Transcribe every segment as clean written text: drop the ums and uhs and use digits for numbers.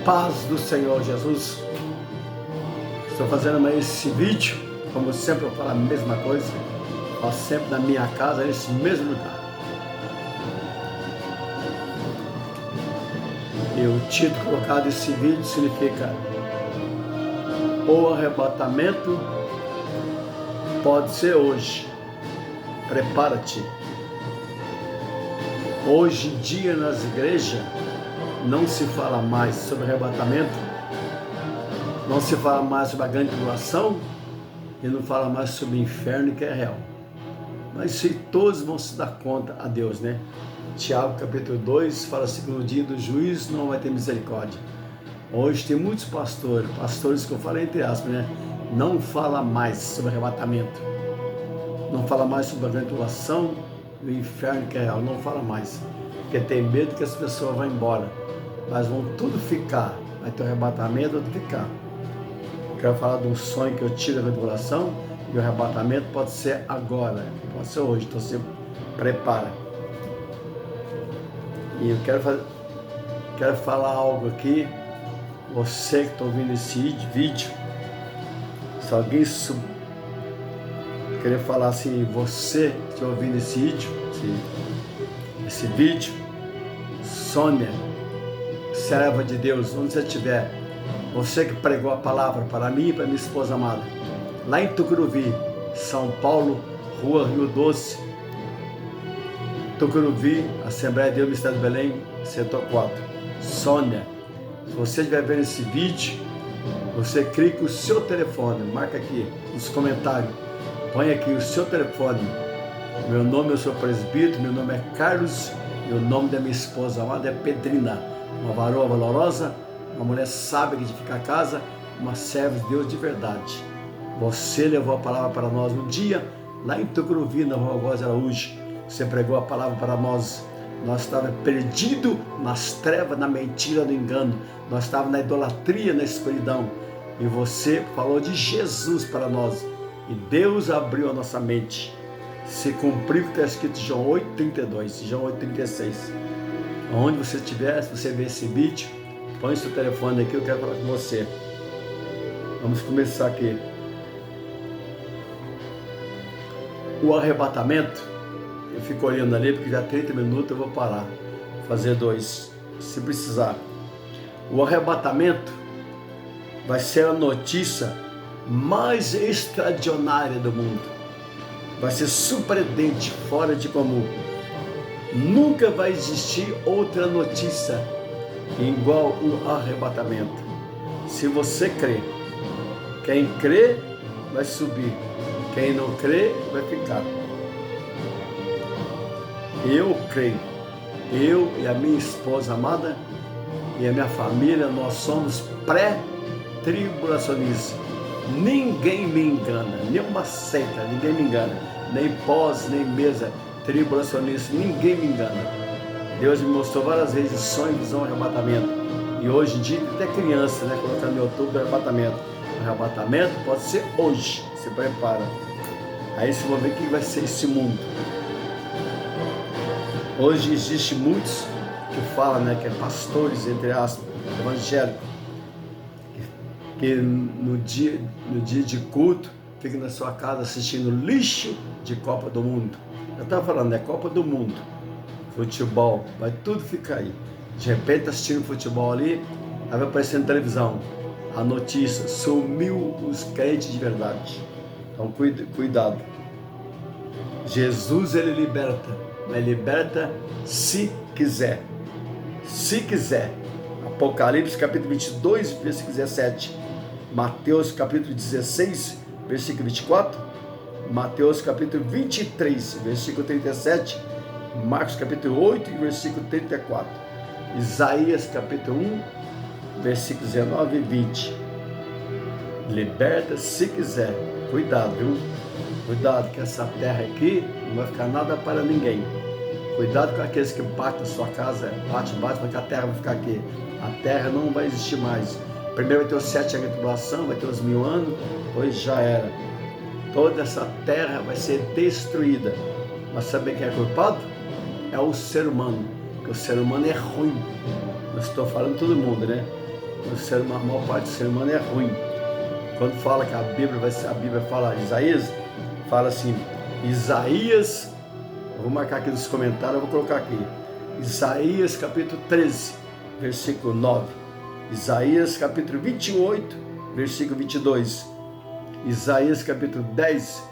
Paz do Senhor Jesus. Estou fazendo esse vídeo, como sempre eu falo a mesma coisa, faço sempre na minha casa, nesse mesmo lugar. E o título colocado nesse vídeo significa: o arrebatamento pode ser hoje. Prepara-te. Hoje em dia nas igrejas não se fala mais sobre arrebatamento, não se fala mais sobre a grande tribulação e não fala mais sobre o inferno, que é real. Mas se todos vão se dar conta a Deus, né? Tiago capítulo 2 fala assim que no dia do juízo não vai ter misericórdia. Hoje tem muitos pastores que eu falei entre aspas, né? Não fala mais sobre arrebatamento, não fala mais sobre a grande tribulação e o inferno, que é real, não fala mais, porque tem medo que as pessoas vão embora, mas vão tudo ficar, vai ter o arrebatamento, tudo ficar. Quero falar de um sonho que eu tive da grande tribulação, e o arrebatamento pode ser agora, pode ser hoje, então você prepara. E eu quero falar algo aqui, você que está ouvindo esse vídeo, se alguém querer falar assim, você que está ouvindo esse vídeo, Sônia, serva de Deus, onde você estiver, você que pregou a palavra para mim e para minha esposa amada, lá em Tucuruvi, São Paulo, Rua Rio Doce, Tucuruvi, Assembleia de Deus, Ministério de Belém, setor 4. Sônia, se você estiver vendo esse vídeo, você clica o seu telefone, marca aqui nos comentários, põe aqui o seu telefone. Meu nome, eu sou presbítero, meu nome é Carlos e o nome da minha esposa amada é Pedrina, uma varoa valorosa, uma mulher sábia que edifica a casa, uma serva de Deus de verdade. Você levou a palavra para nós um dia, lá em Tucuruvi, na Rua Góes Araújo. Você pregou a palavra para nós. Nós estávamos perdidos nas trevas, na mentira, no engano. Nós estávamos na idolatria, na escuridão. E você falou de Jesus para nós. E Deus abriu a nossa mente. Se cumpriu o que está escrito em João 8,32, João 8,36. Onde você estiver, se você ver esse vídeo, põe seu telefone aqui, eu quero falar com você. Vamos começar aqui. O arrebatamento, eu fico olhando ali, porque já 30 minutos eu vou parar, fazer 2, se precisar. O arrebatamento vai ser a notícia mais extraordinária do mundo. Vai ser surpreendente, fora de comum. Nunca vai existir outra notícia igual o arrebatamento. Se você crê, quem crê vai subir, quem não crê vai ficar. Eu creio, eu e a minha esposa amada e a minha família, nós somos pré-tribulacionistas. Ninguém me engana, nenhuma seita, ninguém me engana, nem pós, nem mesa, tribulacionista, ninguém me engana. Deus me mostrou várias vezes sonho, visão, arrebatamento. E hoje em dia, até criança, né, colocando no YouTube o arrebatamento. O arrebatamento pode ser hoje, se prepara. Aí você vai ver o que vai ser esse mundo. Hoje existe muitos que falam, né, que é pastores, entre aspas, evangélicos, que no dia de culto fica na sua casa assistindo lixo de Copa do Mundo. Eu estava falando, é Copa do Mundo, futebol, vai tudo ficar aí. De repente está assistindo futebol ali, aí vai aparecer na televisão a notícia: sumiu os crentes de verdade. Então cuidado. Jesus, ele liberta, mas liberta se quiser. Se quiser. Apocalipse capítulo 22, versículo 17. Mateus capítulo 16, versículo 24. Mateus capítulo 23, versículo 37. Marcos capítulo 8, versículo 34. Isaías capítulo 1, versículo 19 e 20. Liberta se quiser. Cuidado, viu? Cuidado que essa terra aqui não vai ficar nada para ninguém. Cuidado com aqueles que batem na sua casa, bate, porque a terra vai ficar aqui. A terra não vai existir mais. Primeiro vai ter os 7 anos de tribulação, vai ter os 1000 anos, depois já era. Toda essa terra vai ser destruída. Mas sabe quem é culpado? É o ser humano. Porque o ser humano é ruim. Eu estou falando todo mundo, né? A maior parte do ser humano é ruim. Quando fala que a Bíblia fala Isaías, fala assim, Isaías, eu vou marcar aqui nos comentários, eu vou colocar aqui, Isaías capítulo 13, versículo 9, Isaías capítulo 28, versículo 22, Isaías capítulo 10,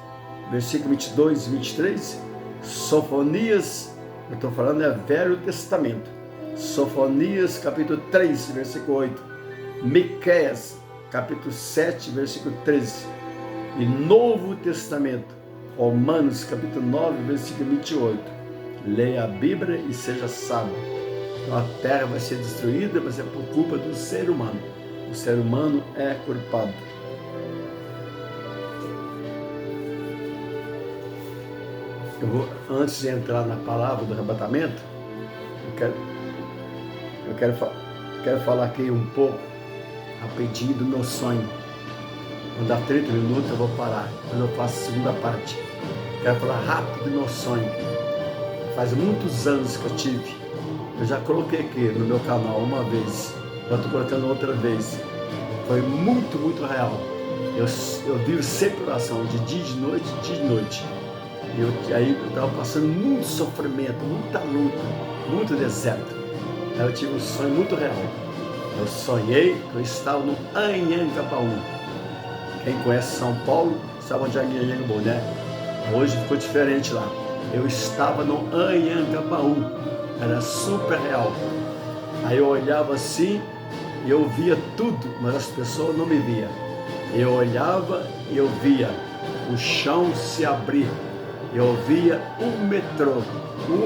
versículo 22 e 23, Sofonias, eu estou falando é Velho Testamento, Sofonias capítulo 3, versículo 8, Miqueias capítulo 7, versículo 13, e Novo Testamento, Romanos capítulo 9, versículo 28. Leia a Bíblia e seja sábio. Então a terra vai ser destruída, vai ser por culpa do ser humano. O ser humano é culpado. Antes de entrar na palavra do arrebatamento, eu quero falar aqui um pouco rapidinho do meu sonho. Quando dá 30 minutos eu vou parar, quando eu faço a segunda parte. Quero falar rápido do meu sonho. Faz muitos anos que eu tive. Eu já coloquei aqui no meu canal uma vez, eu estou colocando outra vez. Foi muito, muito real. Eu vivo sempre oração, de dia e de noite, dia e noite. Aí eu estava passando muito sofrimento, muita luta, muito deserto. Aí eu tive um sonho muito real. Eu sonhei que eu estava no Anhangabaú. Quem conhece São Paulo sabe onde é Anhangabaú, né? Hoje ficou diferente lá. Eu estava no Anhangabaú. Era super real. Aí eu olhava assim e eu via tudo, mas as pessoas não me viam. Eu olhava e eu via o chão se abrir. Eu via um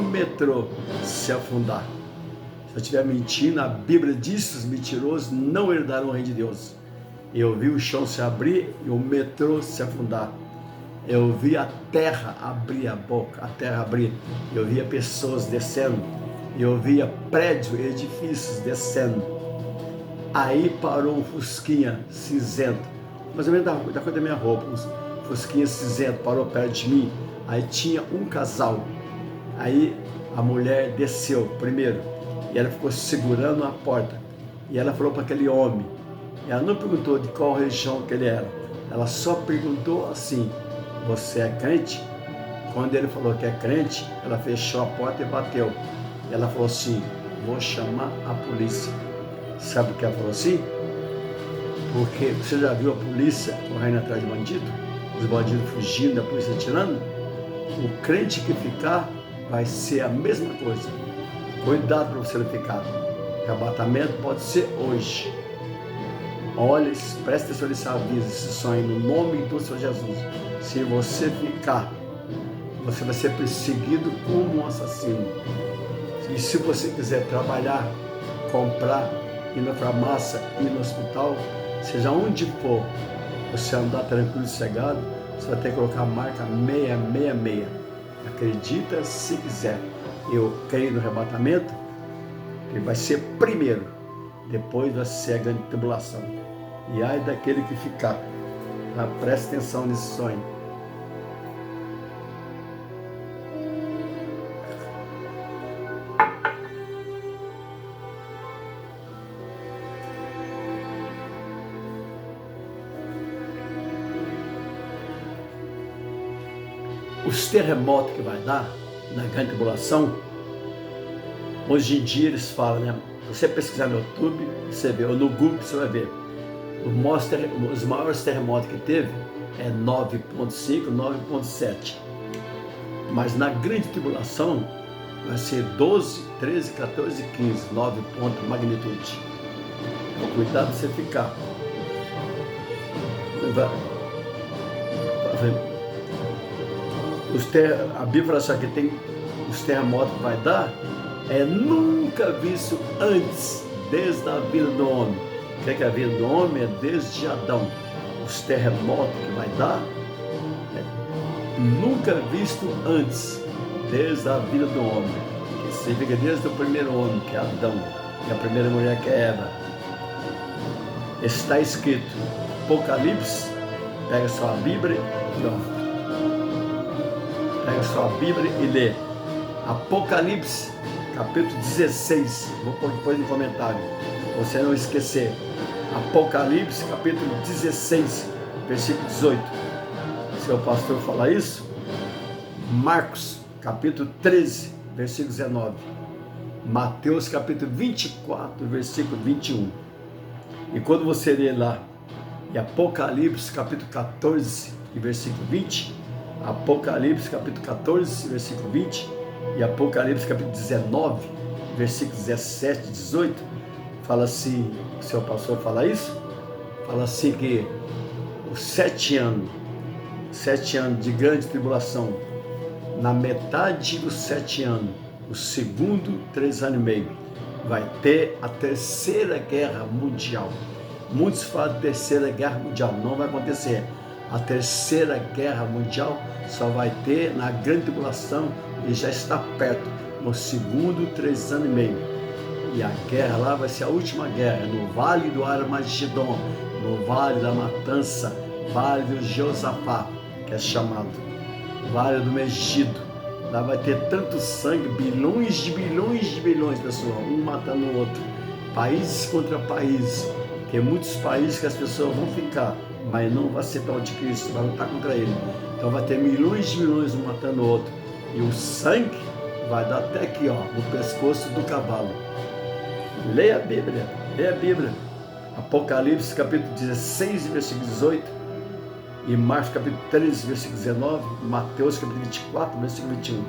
metrô se afundar. Se eu estiver mentindo, a Bíblia diz que os mentirosos não herdarão o reino de Deus. Eu vi o chão se abrir e o metrô se afundar. Eu vi a terra abrir a boca, a terra abrir. Eu via pessoas descendo. Eu via prédios, edifícios descendo. Aí parou um fusquinha cinzento, mais ou menos da cor da minha roupa, um fusquinha cinzento, parou perto de mim. Aí tinha um casal. Aí a mulher desceu primeiro e ela ficou segurando a porta. E ela falou para aquele homem, ela não perguntou de qual região que ele era, ela só perguntou assim, você é crente? Quando ele falou que é crente, ela fechou a porta e bateu. Ela falou assim, vou chamar a polícia. Sabe por que ela falou assim? Porque você já viu a polícia correndo atrás de bandido? Os bandidos fugindo, a polícia atirando? O crente que ficar vai ser a mesma coisa. Cuidado para você não ficar. O arrebatamento pode ser hoje. Olha, preste atenção nesse aviso, esse sonho, no nome do Senhor Jesus. Se você ficar, você vai ser perseguido como um assassino. E se você quiser trabalhar, comprar, ir na farmácia, ir no hospital, seja onde for, você andar tranquilo e sossegado, você vai ter que colocar a marca 666. Acredita se quiser. Eu creio no arrebatamento, que vai ser primeiro, depois vai ser a grande tribulação. E ai daquele que ficar. Preste atenção nesse sonho. Os terremotos que vai dar na grande tribulação, hoje em dia eles falam, né? Você pesquisar no YouTube, você vê, ou no Google você vai ver. Os maiores terremotos que teve é 9.5, 9.7. Mas na grande tribulação vai ser 12, 13, 14, 15, 9 pontos de magnitude. Então cuidado pra você ficar. A Bíblia fala assim, que tem os terremotos que vai dar, nunca visto antes, desde a vida do homem. O que é a vida do homem? É desde Adão. Os terremotos que vai dar, nunca visto antes, desde a vida do homem. Que significa desde o primeiro homem, que é Adão, e a primeira mulher, que é Eva. Está escrito, Apocalipse, pega sua Bíblia, pega sua Bíblia e lê. Apocalipse, capítulo 16, vou pôr depois no comentário. você não esquecer. Apocalipse, capítulo 16, versículo 18. Se o pastor falar isso, Marcos, capítulo 13, versículo 19. Mateus, capítulo 24, versículo 21. E quando você ler lá, e Apocalipse, capítulo 14, versículo 20, Apocalipse, capítulo 14, versículo 20, e Apocalipse, capítulo 19, versículo 17 e 18, fala assim, o seu pastor fala isso, fala assim que os 7 anos de grande tribulação, na metade dos 7 anos, o segundo 3 anos e meio, vai ter a terceira guerra mundial. Muitos falam de terceira guerra mundial, não vai acontecer. A terceira guerra mundial só vai ter na grande tribulação e já está perto, no segundo 3 anos e meio. E a guerra lá vai ser a última guerra, no Vale do Armagedon, no Vale da Matança, Vale do Josafá, que é chamado Vale do Megido. Lá vai ter tanto sangue, bilhões de bilhões, pessoal, um matando o outro, países contra países. Tem muitos países que as pessoas vão ficar, mas não vai ser para o anticristo, vai lutar contra ele. Então vai ter milhões de milhões um matando o outro. E o sangue vai dar até aqui, ó, no pescoço do cavalo. Leia a Bíblia, leia a Bíblia. Apocalipse, capítulo 16, versículo 18. E Marcos, capítulo 13, versículo 19. Mateus, capítulo 24, versículo 21.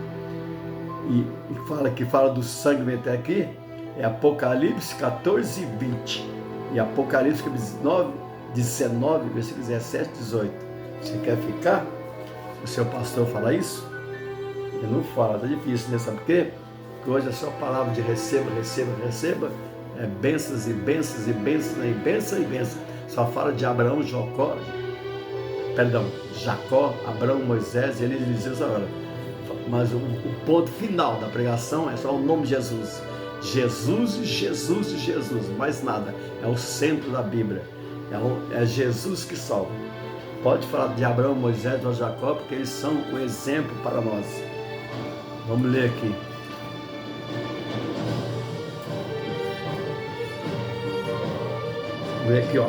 E fala do sangue, vem até aqui. É Apocalipse 14 e 20. E Apocalipse, capítulo 19, versículo 17 e 18. Você quer ficar? O seu pastor fala isso? Ele não fala, tá difícil, né? Sabe por quê? Porque hoje é só palavra de receba. É bênçãos e bênçãos e bênçãos e bênçãos e bênçãos. Só fala de Abraão, Jacó, Abraão, Moisés e Eliseu. Mas o ponto final da pregação é só o nome de Jesus. Jesus, mais nada. É o centro da Bíblia. É Jesus que salva. Pode falar de Abraão, Moisés ou Jacó, porque eles são um exemplo para nós. Vamos ler aqui. Vamos ler aqui, ó.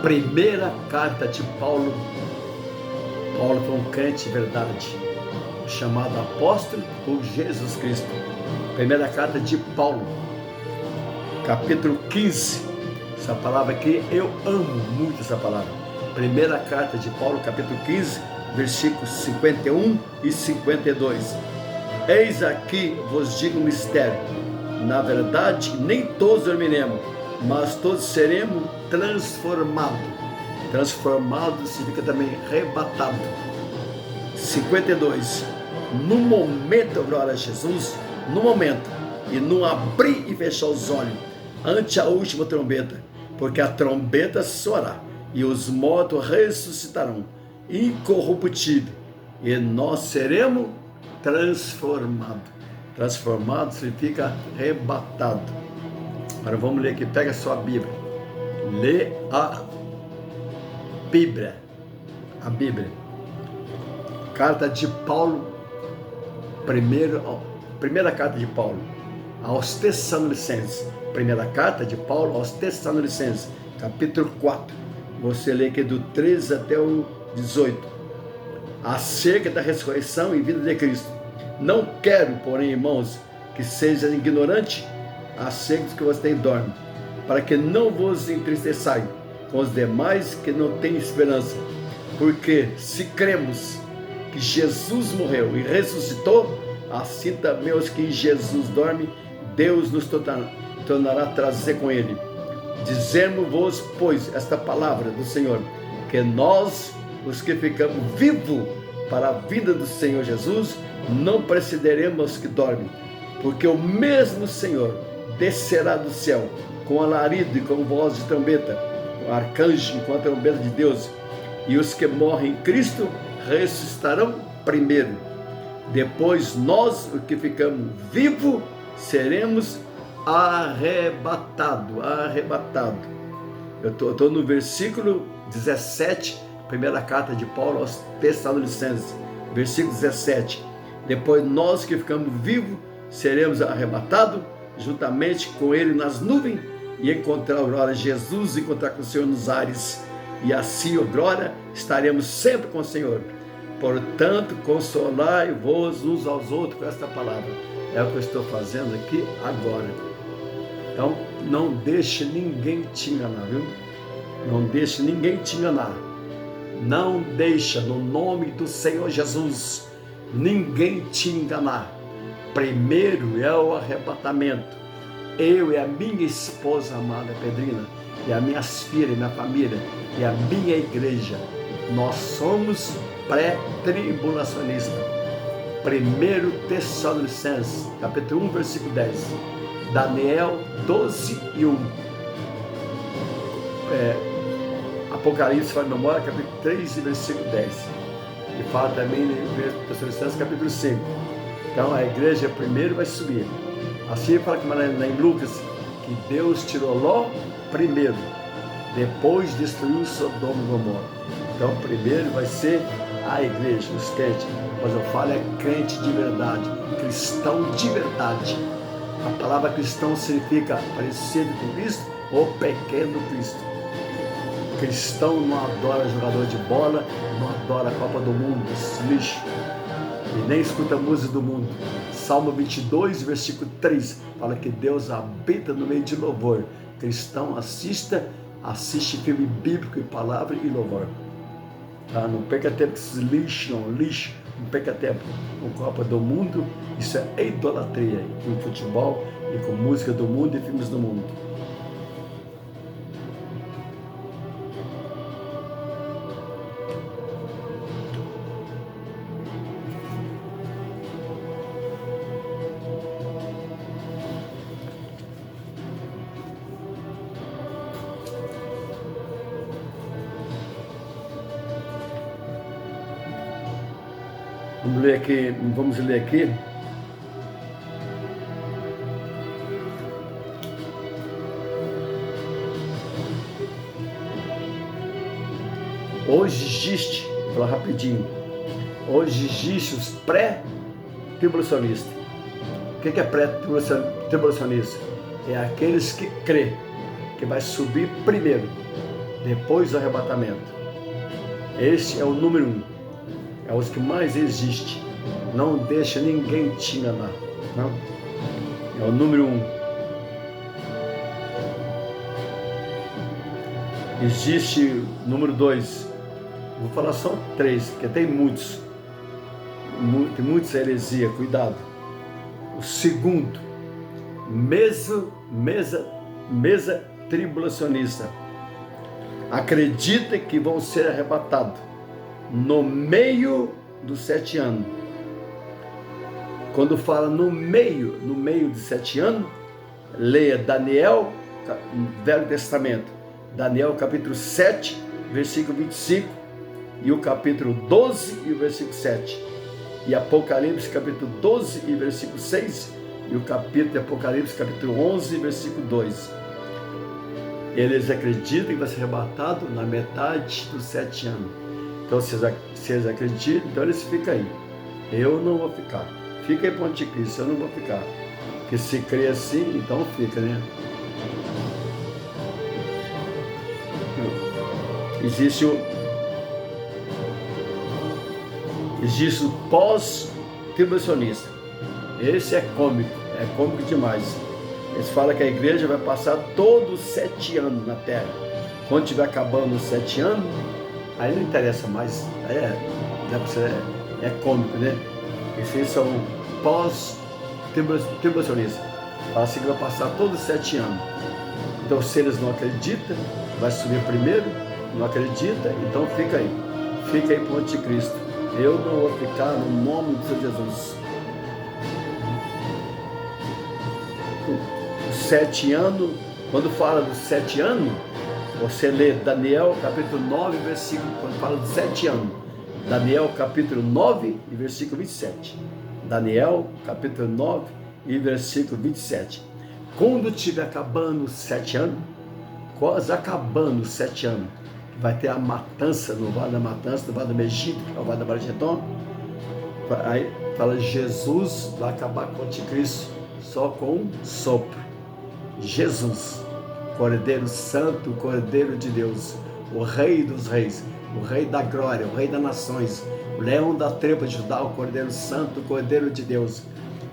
Primeira carta de Paulo. Paulo foi um crente de verdade, chamado apóstolo por Jesus Cristo. Primeira carta de Paulo, capítulo 15. Essa palavra aqui, eu amo muito essa palavra. Primeira carta de Paulo, capítulo 15, versículos 51 e 52. Eis aqui vos digo um mistério. Na verdade, nem todos dormiremos, mas todos seremos transformados. Transformado significa também arrebatado. 52. No momento, glória a Jesus, no momento, e não abrir e fechar os olhos, ante a última trombeta, porque a trombeta soará, e os mortos ressuscitarão, incorruptíveis, e nós seremos transformados. Transformado significa arrebatado. Agora vamos ler aqui, pega a sua Bíblia. Lê a Bíblia. A Bíblia. Carta de Paulo, primeira carta de Paulo aos Tessalonicenses. Primeira carta de Paulo aos Tessalonicenses, capítulo 4. Você lê aqui do 13 até o 18. Acerca da ressurreição e vida de Cristo. Não quero, porém, irmãos, que seja ignorante acerca dos que vocês dormem, para que não vos entristeçais com os demais que não têm esperança. Porque se cremos que Jesus morreu e ressuscitou, assim também os que em Jesus dormem, Deus nos tornará a trazer com ele. Dizemos-vos, pois, esta palavra do Senhor, que nós, os que ficamos vivos para a vinda do Senhor Jesus, não precederemos os que dormem, porque o mesmo Senhor descerá do céu com alarido e com voz de trombeta, com arcanjo e com a trombeta de Deus, e os que morrem em Cristo ressuscitarão primeiro. Depois nós, os que ficamos vivos, seremos arrebatados. Eu estou no versículo 17, primeira carta de Paulo aos Tessalonicenses, versículo 17. Depois nós que ficamos vivos seremos arrebatados juntamente com ele nas nuvens e encontrar a glória de Jesus, encontrar com o Senhor nos ares. E assim, ó glória, estaremos sempre com o Senhor. Portanto, consolai-vos uns aos outros com esta palavra. É o que eu estou fazendo aqui agora. Então, não deixe ninguém te enganar, viu? Não deixe ninguém te enganar. Não deixa, no nome do Senhor Jesus, ninguém te enganar. Primeiro é o arrebatamento. Eu e a minha esposa amada Pedrina, e as minhas filhas, e minha família, e a minha igreja, nós somos pré-tribulacionistas. 1 Tessalonicenses, capítulo 1, versículo 10. Daniel 12 e 1. Apocalipse, fala de memória, capítulo 3 e versículo 10. E fala também em 1 Tessalonicenses, capítulo 5. Então a igreja primeiro vai subir. Assim fala que em Lucas, que Deus tirou Ló primeiro, depois destruiu Sodoma e Gomorra. Então primeiro vai ser a igreja, os crentes. Mas eu falo é crente de verdade, cristão de verdade. A palavra cristão significa parecido com Cristo ou pequeno Cristo. Cristão não adora jogador de bola, não adora a Copa do Mundo, esse lixo. E nem escuta a música do mundo. Salmo 22, versículo 3, fala que Deus habita no meio de louvor. Cristão assiste filme bíblico e palavra e louvor. Tá? Não perca tempo com esses lixo, não perca tempo com Copa do Mundo. Isso é idolatria, com futebol e com música do mundo e filmes do mundo. Vamos ler aqui. Hoje existe, vou falar rapidinho, hoje existe os pré-tribulacionistas. O que é pré-tribulacionista? É aqueles que crê que vai subir primeiro, depois do arrebatamento. Este é o número 1. É os que mais existe. Não deixa ninguém te enganar. Não? É o número 1. Existe o número 2. Vou falar só 3, porque tem muitos. Tem muitos heresia, cuidado. O segundo, mesa tribulacionista. Acredita que vão ser arrebatados no meio dos 7 anos. Quando fala no meio de 7 anos, leia Daniel, Velho Testamento, Daniel capítulo 7, versículo 25, e o capítulo 12 e o versículo 7, e Apocalipse capítulo 12 e versículo 6, e o capítulo de Apocalipse capítulo 11 versículo 2. Eles acreditam que vai ser arrebatado na metade dos 7 anos. Então, se eles acreditam, então eles ficam aí. Eu não vou ficar. Fica aí para o anticristo, eu não vou ficar. Porque se crê assim, então fica, né? Existe o pós-tribulacionista. Esse é cômico demais. Eles falam que a igreja vai passar todos os 7 anos na terra. Quando estiver acabando os 7 anos, aí não interessa mais. É cômico, né? Esses são pós-tribulacionistas. Fala assim que vai passar todos os 7 anos. Então, se eles não acreditam, vai subir primeiro. Não acredita, então fica aí para o anticristo. Eu não vou ficar, no nome de Jesus. Os 7 anos, quando fala dos 7 anos, você lê Daniel capítulo 9, versículo, quando fala dos 7 anos, Daniel capítulo 9 e versículo 27. Daniel capítulo 9 e versículo 27. Quando estiver acabando os 7 anos, quase acabando os 7 anos, vai ter a matança no Vale da Matança, no Vale do Egito, que é o Vale da Bargeton. Aí Fala, Jesus vai acabar com o anticristo só com um sopro. Jesus, Cordeiro Santo, Cordeiro de Deus, o Rei dos Reis, o Rei da Glória, o Rei das Nações, o Leão da tribo de Judá, o Cordeiro Santo, o Cordeiro de Deus,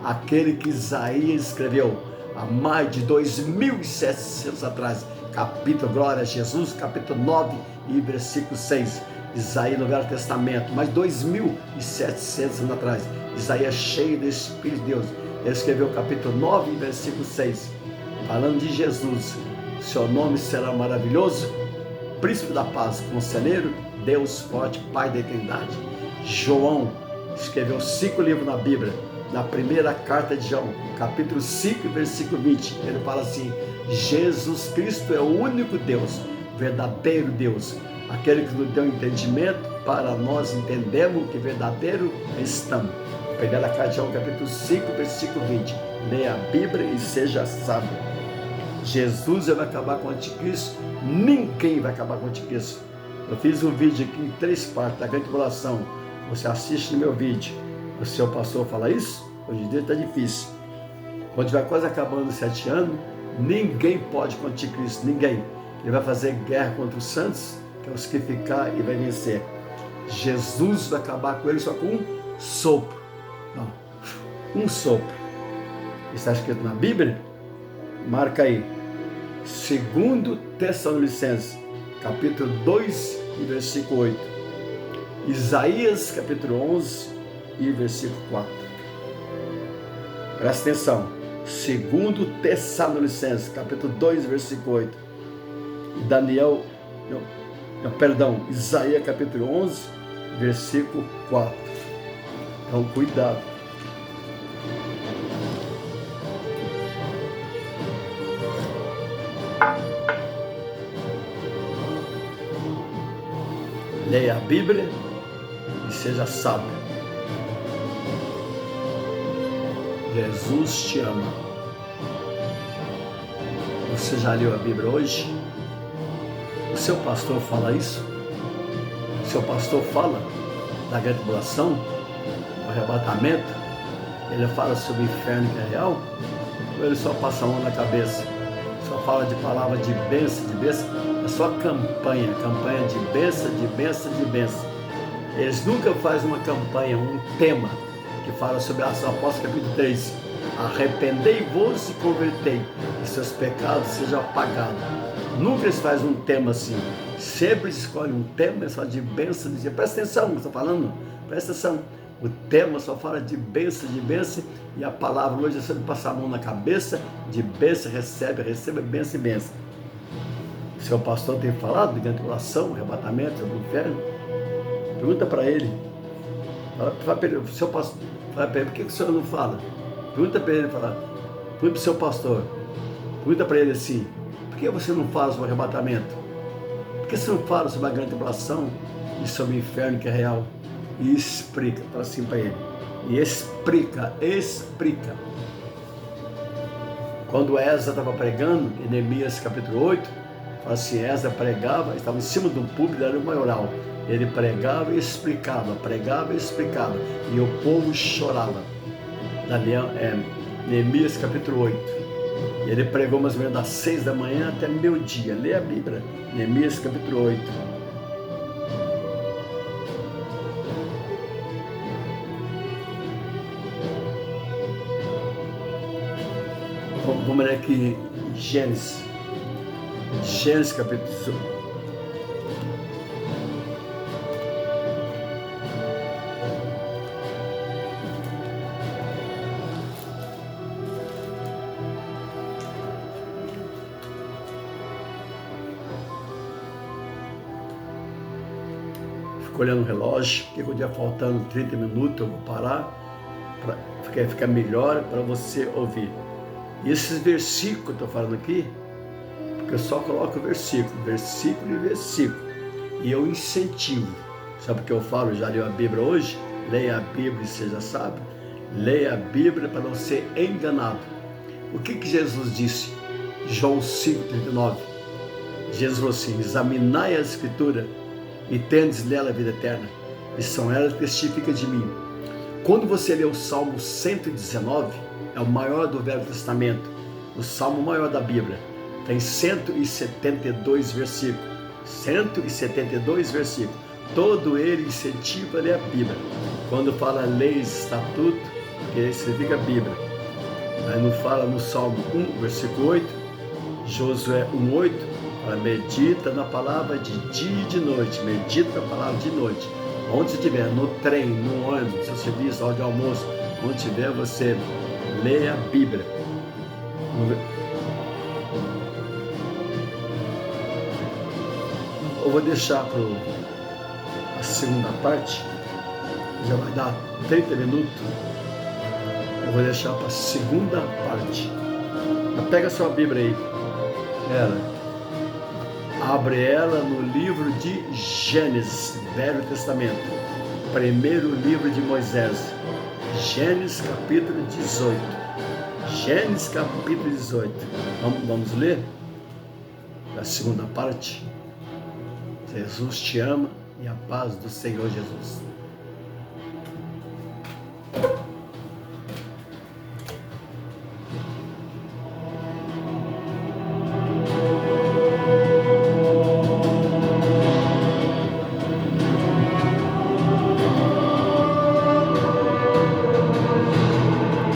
aquele que Isaías escreveu há mais de 2.700 atrás, capítulo, glória a Jesus, capítulo 9 e versículo 6, Isaías no Velho Testamento, mais 2.700 anos atrás, Isaías cheio do Espírito de Deus, ele escreveu capítulo 9 e versículo 6, falando de Jesus, seu nome será maravilhoso, Príncipe da Paz, Conselheiro, Deus Forte, Pai da Eternidade. João escreveu 5 livros na Bíblia, na primeira carta de João, capítulo 5, versículo 20, ele fala assim, Jesus Cristo é o único Deus, verdadeiro Deus, aquele que nos deu entendimento para nós entendermos que verdadeiro estamos. Primeira carta de João, capítulo 5, versículo 20, leia a Bíblia e seja sábio. Jesus vai acabar com o anticristo, ninguém vai acabar com o anticristo. Eu fiz um vídeo aqui em 3 partes da grande tribulação, você assiste no meu vídeo, o seu pastor fala isso, hoje em dia está difícil. Quando vai quase acabando os 7 anos, ninguém pode com o anticristo, ninguém. Ele vai fazer guerra contra os santos, que é os que ficar e vai vencer. Jesus vai acabar com ele só com um sopro. Não, um sopro. Está escrito na Bíblia? Marca aí. 2 Tessalonicenses, capítulo 2 e versículo 8. Isaías, capítulo 11 e versículo 4. Presta atenção. 2 Tessalonicenses, capítulo 2, versículo 8. E Isaías, capítulo 11, versículo 4. Então, cuidado. Leia a Bíblia e seja sábio. Jesus te ama. Você já leu a Bíblia hoje? O seu pastor fala isso? O seu pastor fala da grande tribulação, do arrebatamento? Ele fala sobre o inferno que é real? Ou ele só passa a mão na cabeça? Só fala de palavra de bênção, é só campanha de bênção, de bênção, de bênção. Eles nunca fazem uma campanha, um tema que fala sobre Atos dos Apóstolos, capítulo 3. Arrependei-vos e convertei, e seus pecados sejam apagados. Nunca eles fazem um tema assim. Sempre eles escolhem um tema só de bênção, de presta atenção, eu estou falando, presta atenção. O tema só fala de bênção, e a palavra hoje é sempre passar a mão na cabeça, de bênção, recebe bênção e bênção. O seu pastor tem falado de grande tribulação, arrebatamento, do inferno? Pergunta para ele. Fala para ele, o seu pastor, fala para ele, por que o senhor não fala? Pergunta para ele, pergunta para o seu pastor, pergunta para ele assim, por que você não fala sobre o arrebatamento? Por que você não fala sobre a grande tribulação e sobre o inferno que é real? E explica, fala assim para ele, e explica. Quando Esdras estava pregando, em Neemias capítulo 8, fala assim, Esdras pregava, estava em cima do púlpito, era o maioral, ele pregava e explicava, e o povo chorava. Neemias capítulo 8, ele pregou mais ou menos das 6 da manhã até meio-dia, lê a Bíblia, Neemias capítulo 8. Vamos ler aqui Gênesis capítulo 18. Fico olhando o relógio, que o dia faltando 30 minutos, eu vou parar para ficar melhor para você ouvir. E esses versículos que eu estou falando aqui, porque eu só coloco versículo e versículo, e eu incentivo. Sabe o que eu falo? Já leu a Bíblia hoje? Leia a Bíblia e seja sábio. Leia a Bíblia para não ser enganado. O que Jesus disse? João 5,39. Jesus falou assim, examinai a Escritura e tendes nela a vida eterna, e são elas que testificam de mim. Quando você lê o Salmo 119, é o maior do Velho Testamento, o salmo maior da Bíblia, tem 172 versículos. 172 versículos. Todo ele incentiva a ler a Bíblia. Quando fala leis, estatuto, que significa Bíblia. Aí não fala no Salmo 1, versículo 8, Josué 1:8, fala, medita na palavra de dia e de noite, medita na palavra de noite. Onde estiver, no trem, no ônibus, no seu serviço, hora de almoço, onde estiver, você lê a Bíblia. Eu vou deixar para a segunda parte, já vai dar 30 minutos. Eu vou deixar para a segunda parte. Pega a sua Bíblia aí. Abre ela no livro de Gênesis, Velho Testamento. Primeiro livro de Moisés. Gênesis capítulo 18. Gênesis capítulo 18. Vamos ler? A segunda parte. Jesus te ama e a paz do Senhor Jesus.